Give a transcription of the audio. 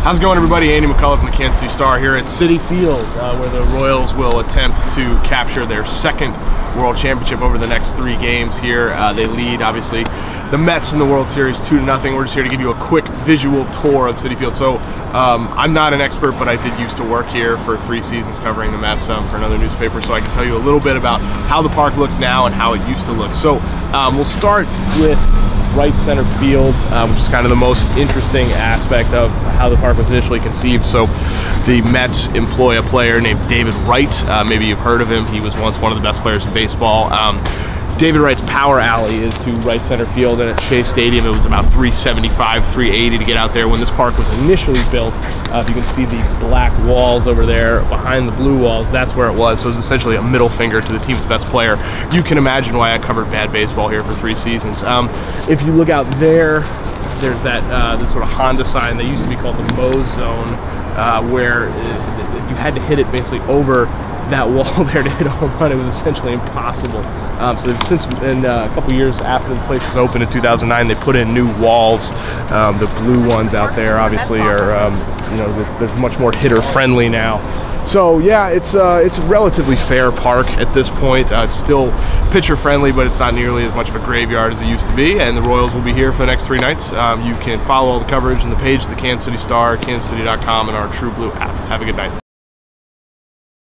How's it going, everybody? Andy McCullough from the Kansas City Star here at Citi Field, where the Royals will attempt to capture their second World Championship over the next 3 games here. They lead, obviously, the Mets in the World Series 2-0. We're just here to give you a quick visual tour of Citi Field. So I'm not an expert, but I did used to work here for 3 seasons covering the Mets for another newspaper, so I can tell you a little bit about how the park looks now and how it used to look. So we'll start with right center field, which is kind of the most interesting aspect of how the park was initially conceived. So the Mets employ a player named David Wright. Maybe you've heard of him. He was once one of the best players in baseball. David Wright's power alley is to right center field, and at Shea Stadium it was about 375, 380 to get out there. When this park was initially built, you can see the black walls over there behind the blue walls. That's where it was. So it was essentially a middle finger to the team's best player. You can imagine why I covered bad baseball here for 3 seasons. If you look out there, there's that this sort of Honda sign. They used to be called the Moe's Zone, where you had to hit it basically over that wall there to hit a home run. It was essentially impossible. So they've since, in a couple years after the place was opened in 2009, they put in new walls. The blue ones out there obviously are, you know, there's much more hitter friendly now. So yeah, it's a relatively fair park at this point. It's still pitcher friendly, but it's not nearly as much of a graveyard as it used to be. And the Royals will be here for the next 3 nights. You can follow all the coverage on the page of the Kansas City Star, kansascity.com, and our True Blue app. Have a good night.